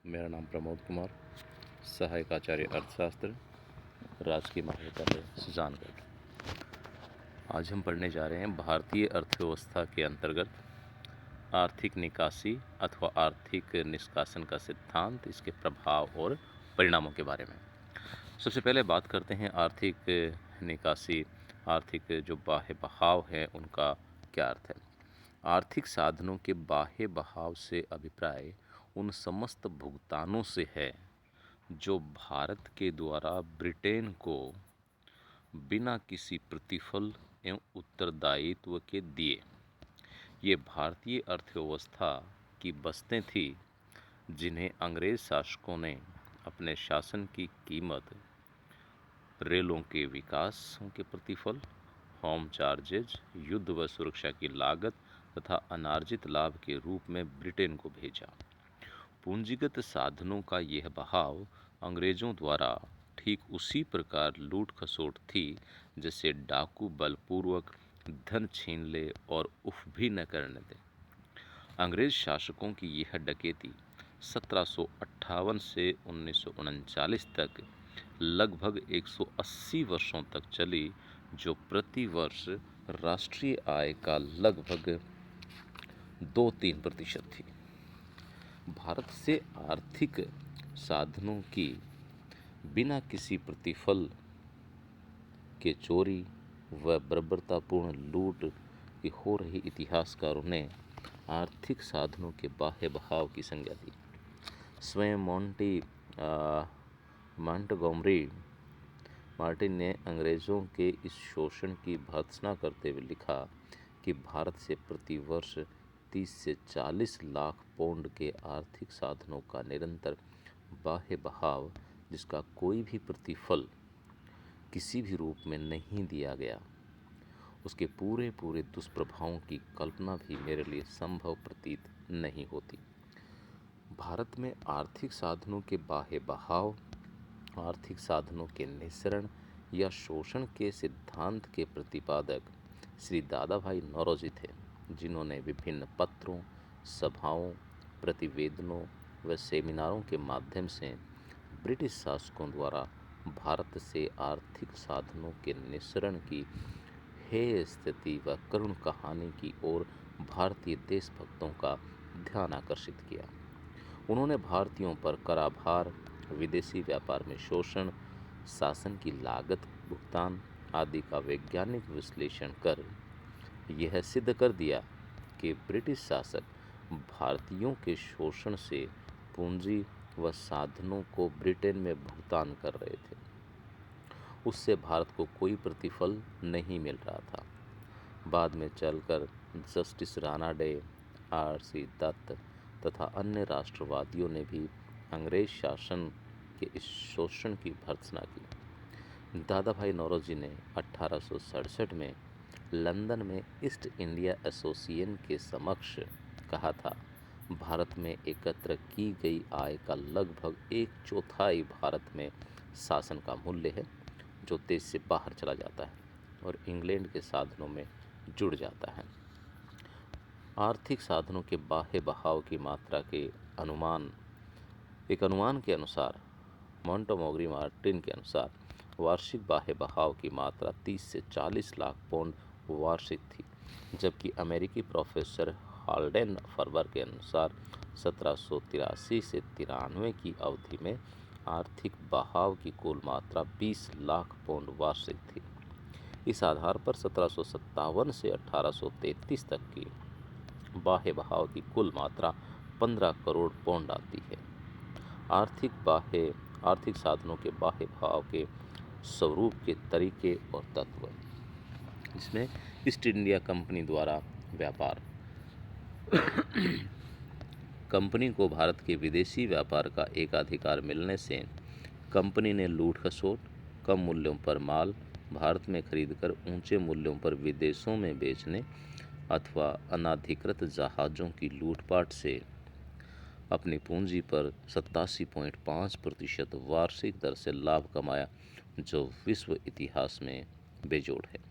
मेरा नाम प्रमोद कुमार, सहायक आचार्य अर्थशास्त्र, राजकीय महाविद्यालय सुजानगढ़। आज हम पढ़ने जा रहे हैं भारतीय अर्थव्यवस्था के अंतर्गत आर्थिक निकासी अथवा आर्थिक निष्कासन का सिद्धांत, इसके प्रभाव और परिणामों के बारे में। सबसे पहले बात करते हैं आर्थिक निकासी, आर्थिक जो बाह्य बहाव हैं उनका क्या अर्थ है। आर्थिक साधनों के बाह्य बहाव से अभिप्राय उन समस्त भुगतानों से है जो भारत के द्वारा ब्रिटेन को बिना किसी प्रतिफल एवं उत्तरदायित्व के दिए। ये भारतीय अर्थव्यवस्था की बस्तें थी जिन्हें अंग्रेज शासकों ने अपने शासन की कीमत, रेलों के विकासों के प्रतिफल, होम चार्जेज, युद्ध व सुरक्षा की लागत तथा अनार्जित लाभ के रूप में ब्रिटेन को भेजा। पूंजीगत साधनों का यह बहाव अंग्रेजों द्वारा ठीक उसी प्रकार लूट खसोट थी जैसे डाकू बलपूर्वक धन छीन ले और उफ भी न करने दे। अंग्रेज शासकों की यह डकैती 1758 से 1939 तक लगभग 180 वर्षों तक चली, जो प्रति वर्ष राष्ट्रीय आय का लगभग 2-3% थी। भारत से आर्थिक साधनों की बिना किसी प्रतिफल के चोरी व बर्बरतापूर्ण लूट की हो रही इतिहासकारों ने आर्थिक साधनों के बाह्य बहाव की संज्ञा दी। स्वयं मॉन्टगोमरी मार्टिन ने अंग्रेज़ों के इस शोषण की भर्त्सना करते हुए लिखा कि भारत से प्रतिवर्ष 30 से 40 लाख पौंड के आर्थिक साधनों का निरंतर बाह्य बहाव, जिसका कोई भी प्रतिफल किसी भी रूप में नहीं दिया गया, उसके पूरे दुष्प्रभावों की कल्पना भी मेरे लिए संभव प्रतीत नहीं होती। भारत में आर्थिक साधनों के बाह्य बहाव, आर्थिक साधनों के निःसरण या शोषण के सिद्धांत के प्रतिपादक श्री दादाभाई नौरोजी थे, जिन्होंने विभिन्न पत्रों, सभाओं, प्रतिवेदनों व सेमिनारों के माध्यम से ब्रिटिश शासकों द्वारा भारत से आर्थिक साधनों के निःसरण की हेय स्थिति व करुण कहानी की ओर भारतीय देशभक्तों का ध्यान आकर्षित किया। उन्होंने भारतीयों पर कराभार, विदेशी व्यापार में शोषण, शासन की लागत भुगतान आदि का वैज्ञानिक विश्लेषण कर यह सिद्ध कर दिया कि ब्रिटिश शासक भारतीयों के शोषण से पूंजी व साधनों को ब्रिटेन में भुगतान कर रहे थे। उससे भारत को कोई प्रतिफल नहीं मिल रहा था। बाद में चलकर justice Rana day, R.C. Dutt तथा अन्य राष्ट्रवादियों ने भी अंग्रेज शासन के इस शोषण की भर्त्सना की। दादाभाई नौरोजी ने 1867 में लंदन में ईस्ट इंडिया एसोसिएशन के समक्ष कहा था, भारत में एकत्र की गई आय का लगभग 1/4 भारत में शासन का मूल्य है, जो देश से बाहर चला जाता है और इंग्लैंड के साधनों में जुड़ जाता है। आर्थिक साधनों के बाह्य बहाव की मात्रा के अनुमान के अनुसार, मॉन्टगोमरी मार्टिन के अनुसार, वार्षिक बाह्य बहाव की मात्रा 30 से 40 लाख पौंड वार्षिक थी, जबकि अमेरिकी प्रोफेसर हाल्डेन फर्बर के अनुसार 1783 से 93 की अवधि में आर्थिक बहाव की कुल मात्रा 20 लाख पौंड वार्षिक थी। इस आधार पर 1757 से 1833 तक की बाह्य बहाव की कुल मात्रा 15 करोड़ पौंड आती है। आर्थिक साधनों के बाह्य बहाव के स्वरूप के तरीके और तत्व, इसमें ईस्ट इंडिया कंपनी द्वारा व्यापार। कंपनी को भारत के विदेशी व्यापार का एकाधिकार मिलने से कंपनी ने लूट खसोट, कम मूल्यों पर माल भारत में खरीदकर ऊंचे मूल्यों पर विदेशों में बेचने अथवा अनाधिकृत जहाज़ों की लूटपाट से अपनी पूंजी पर 87.5% वार्षिक दर से लाभ कमाया, जो विश्व इतिहास में बेजोड़ है।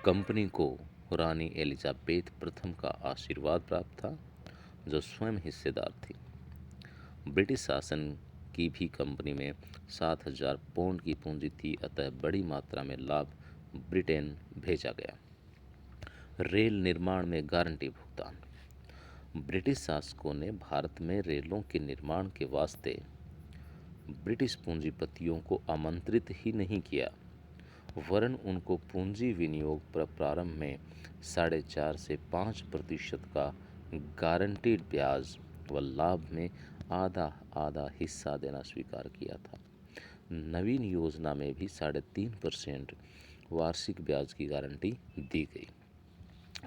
कंपनी को रानी एलिजाबेथ प्रथम का आशीर्वाद प्राप्त था, जो स्वयं हिस्सेदार थी। ब्रिटिश शासन की भी कंपनी में 7,000 पाउंड की पूंजी थी, अतः बड़ी मात्रा में लाभ ब्रिटेन भेजा गया। रेल निर्माण में गारंटी भुगतान। ब्रिटिश शासकों ने भारत में रेलों के निर्माण के वास्ते ब्रिटिश पूंजीपतियों को आमंत्रित ही नहीं किया, वरन उनको पूंजी विनियोग पर प्रारंभ में 4.5 से 5% का गारंटीड ब्याज व लाभ में आधा आधा हिस्सा देना स्वीकार किया था। नवीन योजना में भी 3.5% वार्षिक ब्याज की गारंटी दी गई।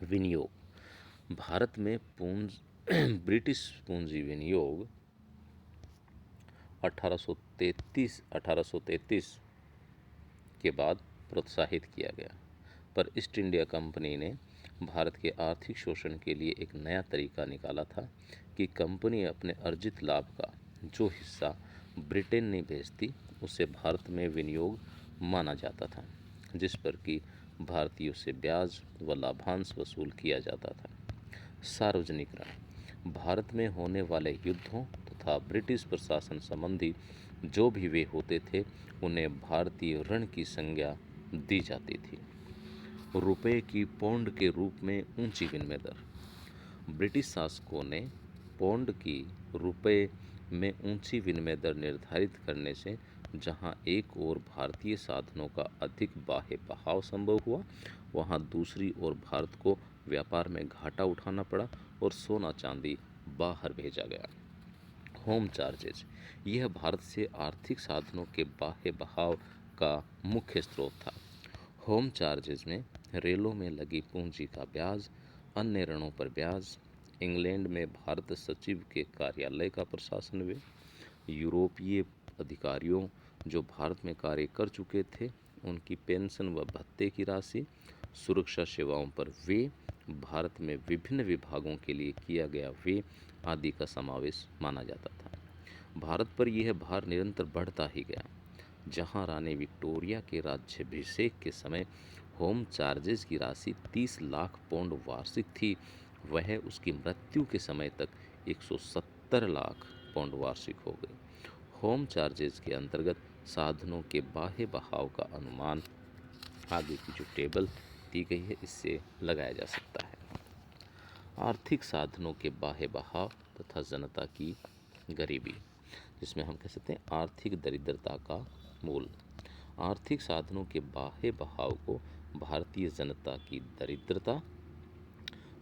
विनियोग। भारत में ब्रिटिश पूंजी विनियोग 1833 के बाद प्रोत्साहित किया गया, पर ईस्ट इंडिया कंपनी ने भारत के आर्थिक शोषण के लिए एक नया तरीका निकाला था कि कंपनी अपने अर्जित लाभ का जो हिस्सा ब्रिटेन ने भेजती उसे भारत में विनियोग माना जाता था, जिस पर कि भारतीयों से ब्याज व लाभांश वसूल किया जाता था। सार्वजनिकरण। भारत में होने वाले युद्धों तथा ब्रिटिश प्रशासन संबंधी जो भी वे होते थे उन्हें भारतीय ऋण की संज्ञा दी जाती थी। रुपए की पौंड के रूप में ऊंची विनिमय दर। ब्रिटिश शासकों ने पौंड की रुपए में ऊंची विनिमय दर निर्धारित करने से जहां एक ओर भारतीय साधनों का अधिक बाह्य बहाव संभव हुआ, वहां दूसरी ओर भारत को व्यापार में घाटा उठाना पड़ा और सोना चांदी बाहर भेजा गया। Home charges. यह भारत से आर्थिक साधनों के बाह्य बहाव का मुख्य स्रोत था। होम चार्जेज में रेलों में लगी पूंजी का ब्याज, अन्य ऋणों पर ब्याज, इंग्लैंड में भारत सचिव के कार्यालय का प्रशासन व्यय, यूरोपीय अधिकारियों जो भारत में कार्य कर चुके थे उनकी पेंशन व भत्ते की राशि, सुरक्षा सेवाओं पर व्यय, भारत में विभिन्न विभागों के लिए किया गया व्यय आदि का समावेश माना जाता था। भारत पर यह भार निरंतर बढ़ता ही गया। जहां रानी विक्टोरिया के राज्याभिषेक के समय होम चार्जेस की राशि 30 लाख पाउंड वार्षिक थी, वह उसकी मृत्यु के समय तक 170 लाख पाउंड वार्षिक हो गई। होम चार्जेस के अंतर्गत साधनों के बाह्य बहाव का अनुमान आगे की जो टेबल दी गई है इससे लगाया जा सकता है। आर्थिक साधनों के बाह्य बहाव तथा जनता की गरीबी, जिसमें हम कह सकते हैं आर्थिक दरिद्रता का मूल। आर्थिक साधनों के बाह्य बहाव को भारतीय जनता की दरिद्रता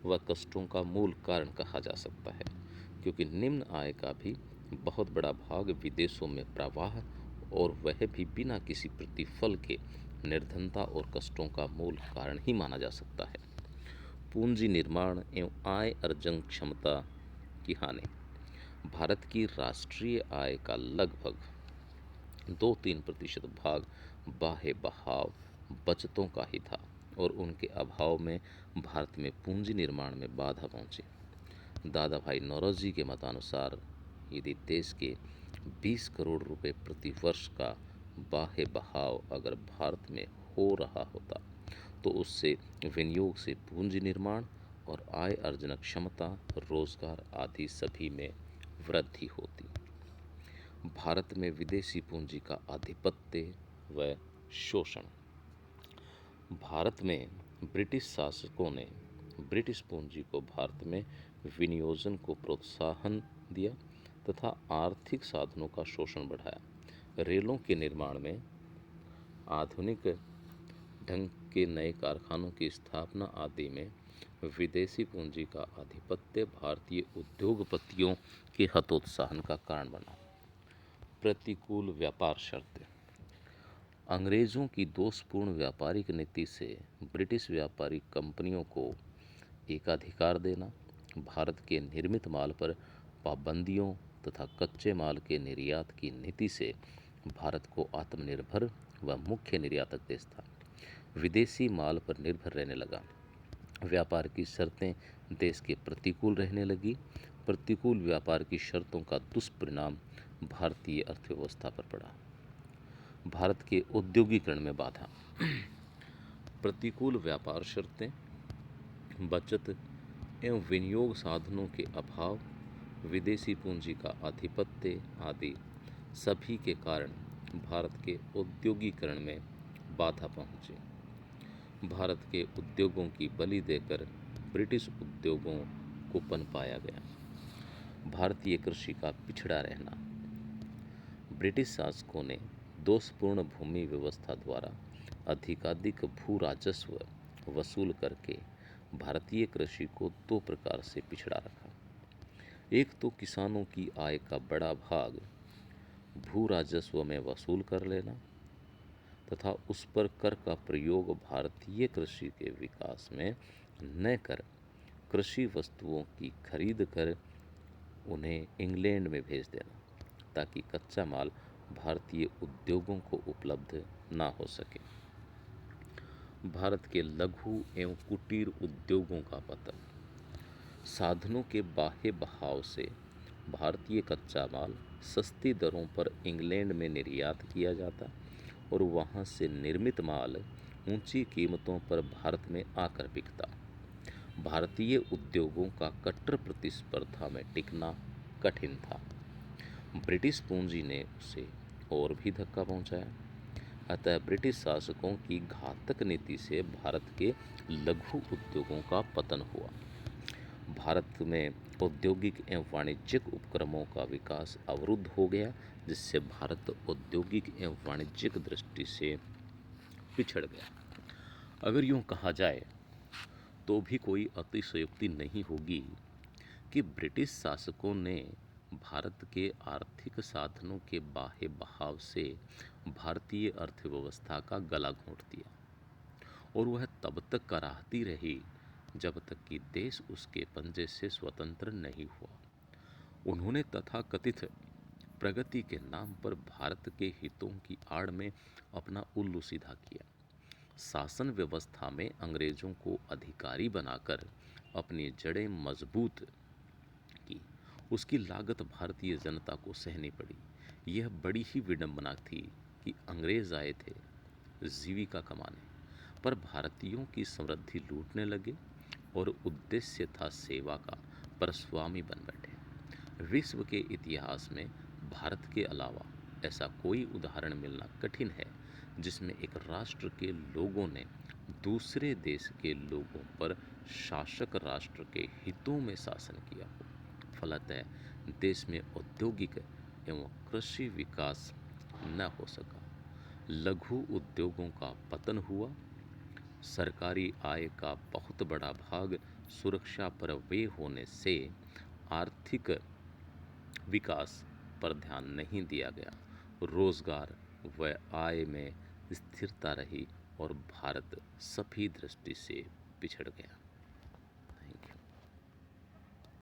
व कष्टों का मूल कारण कहा जा सकता है, क्योंकि निम्न आय का भी बहुत बड़ा भाग विदेशों में प्रवाह और वह भी बिना किसी प्रतिफल के निर्धनता और कष्टों का मूल कारण ही माना जा सकता है। पूंजी निर्माण एवं आय अर्जन क्षमता की हानि। भारत की राष्ट्रीय आय का लगभग 2-3% भाग बाह्य बहाव बचतों का ही था और उनके अभाव में भारत में पूंजी निर्माण में बाधा पहुंची। दादा भाई नौरोजी के मतानुसार यदि देश के 20 करोड़ रुपए प्रति वर्ष का बाह्य बहाव अगर भारत में हो रहा होता तो उससे विनियोग से पूंजी निर्माण और आय अर्जन क्षमता, रोजगार आदि सभी में वृद्धि होती। भारत में विदेशी पूंजी का आधिपत्य व शोषण। भारत में ब्रिटिश शासकों ने ब्रिटिश पूंजी को भारत में विनियोजन को प्रोत्साहन दिया तथा आर्थिक साधनों का शोषण बढ़ाया। रेलों के निर्माण में आधुनिक ढंग के नए कारखानों की स्थापना आदि में विदेशी पूंजी का आधिपत्य भारतीय उद्योगपतियों के हतोत्साहन का कारण बना। प्रतिकूल व्यापार शर्तें। अंग्रेजों की दोषपूर्ण व्यापारिक नीति से ब्रिटिश व्यापारिक कंपनियों को एकाधिकार देना, भारत के निर्मित माल पर पाबंदियों तथा कच्चे माल के निर्यात की नीति से भारत को आत्मनिर्भर व मुख्य निर्यातक देश था विदेशी माल पर निर्भर रहने लगा। व्यापार की शर्तें देश के प्रतिकूल रहने लगी। प्रतिकूल व्यापार की शर्तों का दुष्परिणाम भारतीय अर्थव्यवस्था पर पड़ा। भारत के औद्योगिकरण में बाधा। प्रतिकूल व्यापार शर्तें, बचत एवं विनियोग साधनों के अभाव विदेशी पूंजी का आधिपत्य आदि सभी के कारण भारत के औद्योगिकरण में बाधा पहुंची। भारत के उद्योगों की बलि देकर ब्रिटिश उद्योगों को पनपाया गया। भारतीय कृषि का पिछड़ा रहना। ब्रिटिश शासकों ने दोषपूर्ण भूमि व्यवस्था द्वारा अधिकाधिक भू राजस्व वसूल करके भारतीय कृषि को दो प्रकार से पिछड़ा रखा। एक तो किसानों की आय का बड़ा भाग भू राजस्व में वसूल कर लेना तथा उस पर कर का प्रयोग भारतीय कृषि के विकास में न कर कृषि वस्तुओं की खरीद कर उन्हें इंग्लैंड में भेज देना ताकि कच्चा माल भारतीय उद्योगों को उपलब्ध ना हो सके। भारत के लघु एवं कुटीर उद्योगों का पतन। साधनों के बाह्य बहाव से भारतीय कच्चा माल सस्ती दरों पर इंग्लैंड में निर्यात किया जाता और वहां से निर्मित माल ऊंची कीमतों पर भारत में आकर बिकता। भारतीय उद्योगों का कट्टर प्रतिस्पर्धा में टिकना कठिन था। ब्रिटिश पूंजी ने उसे और भी धक्का पहुंचाया। अतः ब्रिटिश शासकों की घातक नीति से भारत के लघु उद्योगों का पतन हुआ। भारत में औद्योगिक एवं वाणिज्यिक उपक्रमों का विकास अवरुद्ध हो गया, जिससे भारत औद्योगिक एवं वाणिज्यिक दृष्टि से पिछड़ गया। अगर यूं कहा जाए तो भी कोई अतिशयोक्ति नहीं होगी कि ब्रिटिश शासकों ने भारत के आर्थिक साधनों के बाह्य बहाव से भारतीय अर्थव्यवस्था का गला घोंट दिया और वह तब तक कराहती रही जब तक कि देश उसके पंजे से स्वतंत्र नहीं हुआ। उन्होंने तथाकथित प्रगति के नाम पर भारत के हितों की आड़ में अपना उल्लू सीधा किया। शासन व्यवस्था में अंग्रेजों को अधिकारी बनाकर अपनी जड़ें मजबूत की। उसकी लागत भारतीय जनता को सहनी पड़ी। यह बड़ी ही विडंबना थी कि अंग्रेज आए थे जीविका कमाने, पर भारतीयों की समृद्धि लूटने लगे और उद्देश्य था सेवा का, पर स्वामी बन बैठे। विश्व के इतिहास में भारत के अलावा ऐसा कोई उदाहरण मिलना कठिन है जिसमें एक राष्ट्र के लोगों ने दूसरे देश के लोगों पर शासक राष्ट्र के हितों में शासन किया हो। फलतः देश में औद्योगिक एवं कृषि विकास न हो सका। लघु उद्योगों का पतन हुआ। सरकारी आय का बहुत बड़ा भाग सुरक्षा पर व्यय होने से आर्थिक विकास पर ध्यान नहीं दिया गया। रोजगार व आय में स्थिरता रही और भारत सभी दृष्टि से पिछड़ गया।